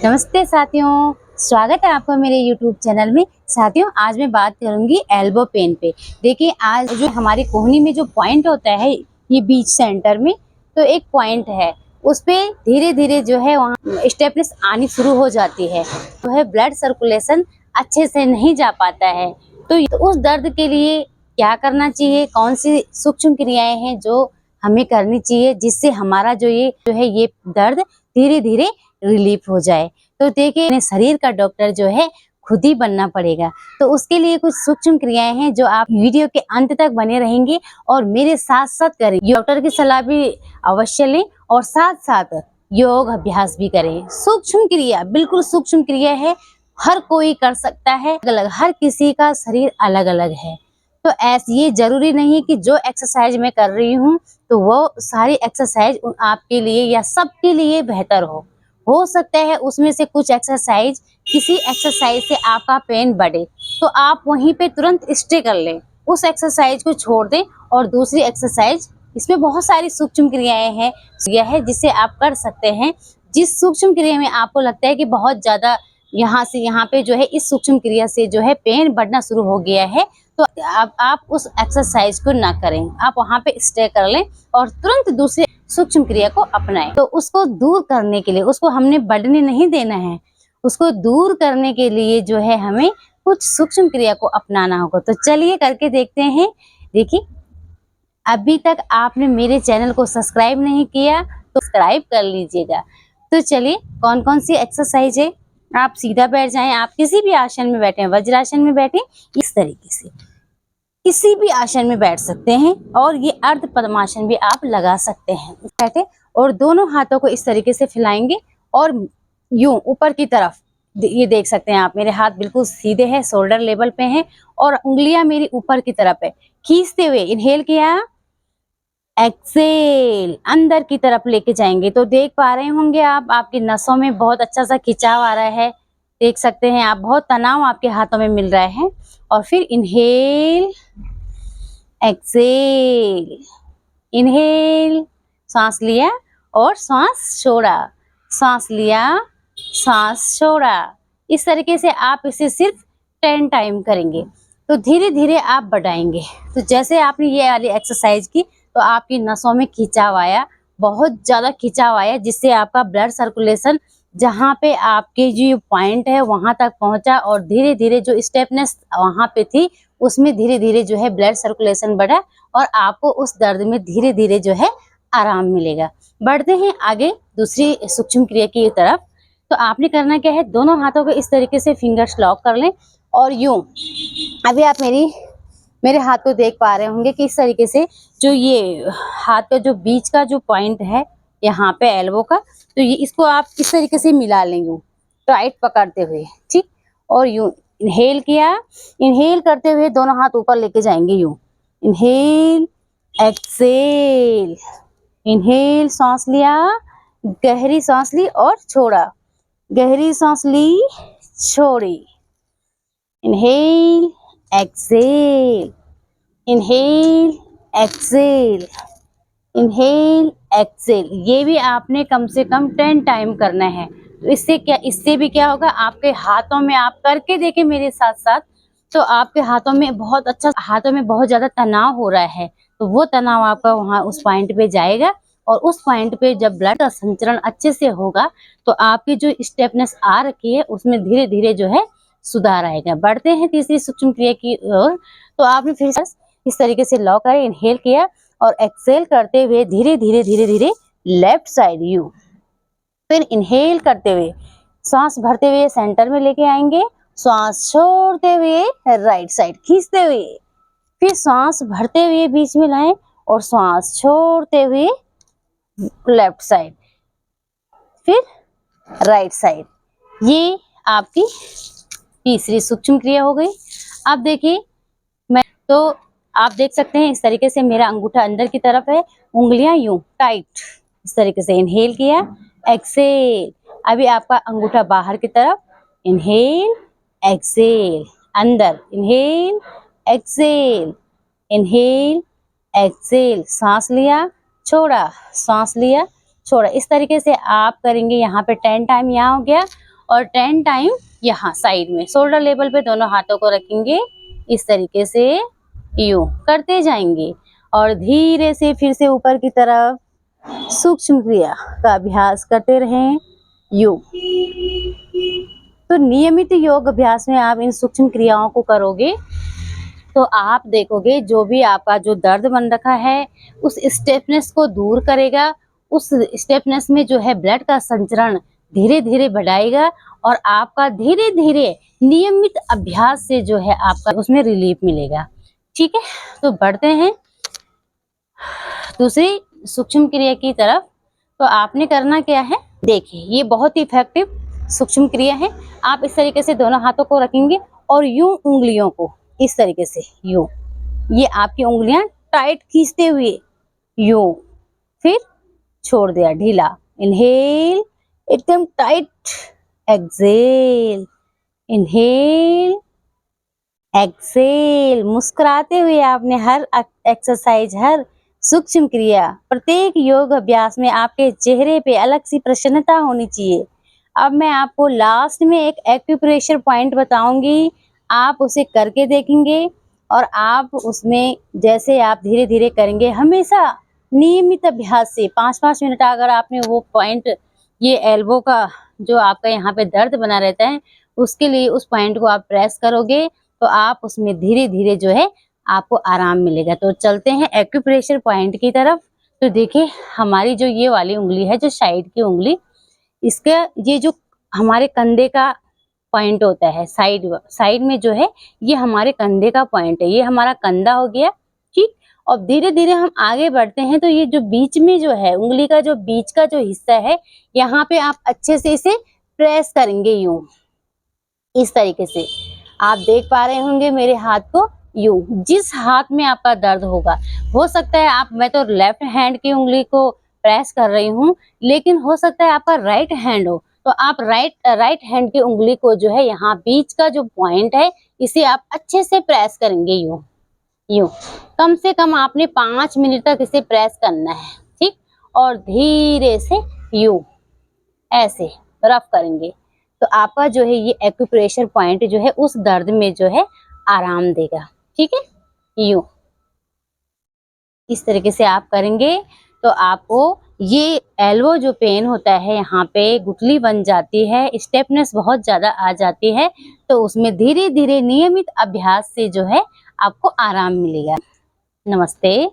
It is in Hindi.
नमस्ते साथियों, स्वागत है आपका मेरे YouTube चैनल में। साथियों, आज मैं बात करूंगी एल्बो पेन पे। देखिए, आज जो हमारी कोहनी में जो पॉइंट होता है, ये बीच सेंटर में तो एक पॉइंट है, उस पे धीरे धीरे जो है वहाँ स्टेपनेस आनी शुरू हो जाती है। तो है ब्लड सर्कुलेशन अच्छे से नहीं जा पाता है। तो उस दर्द के लिए क्या करना चाहिए, कौन सी सूक्ष्म क्रियाएं हैं जो हमें करनी चाहिए, जिससे हमारा ये दर्द धीरे धीरे रिलीफ हो जाए। तो देखिए, अपने शरीर का डॉक्टर जो है खुद ही बनना पड़ेगा। तो उसके लिए कुछ सूक्ष्म क्रियाएं हैं जो आप वीडियो के अंत तक बने रहेंगे और मेरे साथ साथ करें। डॉक्टर की सलाह भी अवश्य लें और साथ साथ योग अभ्यास भी करें। सूक्ष्म क्रिया बिल्कुल सूक्ष्म क्रिया है, हर कोई कर सकता है। अलग हर किसी का शरीर अलग अलग है। तो ऐसे ये जरूरी नहीं है कि जो एक्सरसाइज मैं कर रही हूँ तो वो सारी एक्सरसाइज आपके लिए या सबके लिए बेहतर हो सकता है उसमें से कुछ एक्सरसाइज, किसी एक्सरसाइज से आपका पेन बढ़े तो आप वहीं पे तुरंत स्टे कर लें, उस एक्सरसाइज को छोड़ दें और दूसरी एक्सरसाइज। इसमें बहुत सारी सूक्ष्म क्रियाएं हैं, यह है जिसे आप कर सकते हैं। जिस सूक्ष्म क्रिया में आपको लगता है कि बहुत ज्यादा यहाँ से यहाँ पे जो है इस सूक्ष्म क्रिया से जो है पेन बढ़ना शुरू हो गया है, तो आप उस एक्सरसाइज को ना करें, आप वहाँ पे स्टे कर लें और तुरंत दूसरे सूक्ष्म क्रिया को अपनाएं। तो उसको दूर करने के लिए, उसको हमने बढ़ने नहीं देना है, उसको दूर करने के लिए जो है हमें कुछ सूक्ष्म क्रिया को अपनाना होगा। तो चलिए करके देखते हैं। देखिए, अभी तक आपने मेरे चैनल को सब्सक्राइब नहीं किया तो सब्सक्राइब कर लीजिएगा। तो चलिए, कौन कौन सी एक्सरसाइज है। आप सीधा बैठ जाएं, आप किसी भी आसन में बैठे, वज्रासन में बैठे, इस तरीके से किसी भी आसन में बैठ सकते हैं और ये अर्ध पद्मासन भी आप लगा सकते हैं। बैठे और दोनों हाथों को इस तरीके से फैलाएंगे और यूं ऊपर की तरफ, ये देख सकते हैं आप, मेरे हाथ बिल्कुल सीधे हैं, शोल्डर लेवल पे हैं और उंगलियां मेरी ऊपर की तरफ है। खींचते हुए इनहेल किया, एक्सेल अंदर की तरफ लेके जाएंगे। तो देख पा रहे होंगे आप, आपकी नसों में बहुत अच्छा सा खिंचाव आ रहा है, देख सकते हैं आप, बहुत तनाव आपके हाथों में मिल रहा है। और फिर इनहेल, एक्सेल, इनहेल, सांस लिया और सांस छोड़ा, सांस लिया, सांस छोड़ा। इस तरीके से आप इसे सिर्फ 10 टाइम करेंगे तो धीरे धीरे आप बढ़ाएंगे। तो जैसे आपने ये वाली एक्सरसाइज की तो आपकी नसों में खिंचाव आया, बहुत ज्यादा खिंचाव आया, जिससे आपका ब्लड सर्कुलेशन जहाँ पे आपके जो पॉइंट है वहां तक पहुंचा और धीरे धीरे जो स्टेपनेस वहां पे थी उसमें धीरे धीरे जो है ब्लड सर्कुलेशन बढ़ा और आपको उस दर्द में धीरे धीरे जो है आराम मिलेगा। बढ़ते हैं आगे दूसरी सूक्ष्म क्रिया की तरफ। तो आपने करना क्या है, दोनों हाथों को इस तरीके से फिंगर्स लॉक कर लें और यूं, अभी आप मेरे हाथ को देख पा रहे होंगे कि इस तरीके से जो ये हाथ का जो बीच का जो पॉइंट है यहाँ पे एल्बो का, तो ये इसको आप इस तरीके से मिला लेंगे टाइट पकड़ते हुए, ठीक। और यूं इनहेल किया, इनहेल करते हुए दोनों हाथ ऊपर लेके जाएंगे, यूं इनहेल, एक्सेल, इनहेल, सांस लिया, गहरी सांस ली और छोड़ा, गहरी सांस ली, छोड़ी, inhale, exhale, inhale, exhale, inhale, exhale. ये भी आपने कम से कम 10 टाइम करना है। तो इससे भी क्या होगा, आपके हाथों में, आप करके देखें मेरे साथ साथ, तो आपके हाथों में बहुत अच्छा, हाथों में बहुत ज्यादा तनाव हो रहा है तो वो तनाव आपका वहां उस पॉइंट पे जाएगा और उस पॉइंट पे जब ब्लड का संचरण अच्छे से होगा तो आपकी जो स्टेपनेस आ रखी है उसमें धीरे धीरे जो है सुधार आएगा। बढ़ते हैं तीसरी सूक्ष्म क्रिया की ओर। तो आपने फिर इस तरीके से लॉक करें, इनहेल किया और एक्सेल करते हुए धीरे धीरे धीरे धीरे लेफ्ट साइड यू, फिर इनहेल करते हुए सांस भरते हुए सेंटर में लेके आएंगे, सांस छोड़ते हुए राइट साइड खींचते हुए, फिर सांस भरते हुए बीच में लाएं और सांस छोड़ते हुए लेफ्ट साइड, फिर राइट साइड। ये आपकी तीसरी सूक्ष्म क्रिया हो गई। अब देखिए, मैं तो आप देख सकते हैं इस तरीके से मेरा अंगूठा अंदर की तरफ है, उंगलियां यूं टाइट, इस तरीके से इनहेल किया, एक्सेल। अभी आपका अंगूठा बाहर की तरफ, इनहेल, एक्सेल, अंदर, इनहेल, एक्सेल, इनहेल, एक्सेल, सांस लिया, छोड़ा, सांस लिया, छोड़ा। इस तरीके से आप करेंगे। यहाँ पे 10 टाइम यहाँ हो गया और 10 टाइम यहाँ साइड में शोल्डर लेवल पे दोनों हाथों को रखेंगे, इस तरीके से यूं करते जाएंगे और धीरे से फिर से ऊपर की तरफ सूक्ष्म क्रिया का अभ्यास करते रहें यूं। तो नियमित योग अभ्यास में आप इन सूक्ष्म क्रियाओं को करोगे तो आप देखोगे जो भी आपका जो दर्द बन रखा है उस स्टिफनेस को दूर करेगा, उस स्टिफनेस में जो है ब्लड का संचरण धीरे धीरे बढ़ाएगा और आपका धीरे धीरे नियमित अभ्यास से जो है आपका उसमें रिलीफ मिलेगा। ठीक है, तो बढ़ते हैं दूसरी सूक्ष्म क्रिया की तरफ। तो आपने करना क्या है, देखिए ये बहुत ही इफेक्टिव सूक्ष्म क्रिया है। आप इस तरीके से दोनों हाथों को रखेंगे और यूं उंगलियों को इस तरीके से यूं, ये आपकी उंगलियां टाइट खींचते हुए यूं, फिर छोड़ दिया ढीला, इनहेल एकदम टाइट, एक्सेल, इनहेल एक्सेल। मुस्कुराते हुए आपने हर एक्सरसाइज, हर सूक्ष्म क्रिया, प्रत्येक योग अभ्यास में आपके चेहरे पे अलग सी प्रसन्नता होनी चाहिए। अब मैं आपको लास्ट में एक एक्यूप्रेशर पॉइंट बताऊंगी, आप उसे करके देखेंगे और आप उसमें जैसे आप धीरे धीरे करेंगे, हमेशा नियमित अभ्यास से 5-5 मिनट अगर आपने वो पॉइंट, ये एल्बो का जो आपका यहाँ पे दर्द बना रहता है उसके लिए उस पॉइंट को आप प्रेस करोगे तो आप उसमें धीरे धीरे जो है आपको आराम मिलेगा। तो चलते हैं एक्यूप्रेशर पॉइंट की तरफ। तो देखिए हमारी जो ये वाली उंगली है, जो साइड की उंगली, इसका ये जो हमारे कंधे का पॉइंट होता है, साइड में जो है ये हमारे कंधे का पॉइंट है, ये हमारा कंधा हो गया। ठीक, और धीरे धीरे हम आगे बढ़ते हैं तो ये जो बीच में जो है उंगली का जो बीच का जो हिस्सा है, यहाँ पे आप अच्छे से इसे प्रेस करेंगे यूं, इस तरीके से। आप देख पा रहे होंगे मेरे हाथ को यूं, जिस हाथ में आपका दर्द होगा, हो सकता है आप, मैं तो लेफ्ट हैंड की उंगली को प्रेस कर रही हूँ, लेकिन हो सकता है आपका राइट हैंड हो, तो आप राइट हैंड की उंगली को जो है यहाँ बीच का जो पॉइंट है इसे आप अच्छे से प्रेस करेंगे यूं यूं। कम से कम आपने 5 मिनट तक इसे प्रेस करना है। ठीक, और धीरे से यूं ऐसे रफ करेंगे तो आपका जो है ये एक्यूप्रेशर पॉइंट जो है उस दर्द में जो है आराम देगा। ठीक है, यूं इस तरीके से आप करेंगे तो आपको ये एल्बो जो पेन होता है, यहाँ पे गुठली बन जाती है, स्टेपनेस बहुत ज्यादा आ जाती है, तो उसमें धीरे धीरे नियमित अभ्यास से जो है आपको आराम मिलेगा। नमस्ते।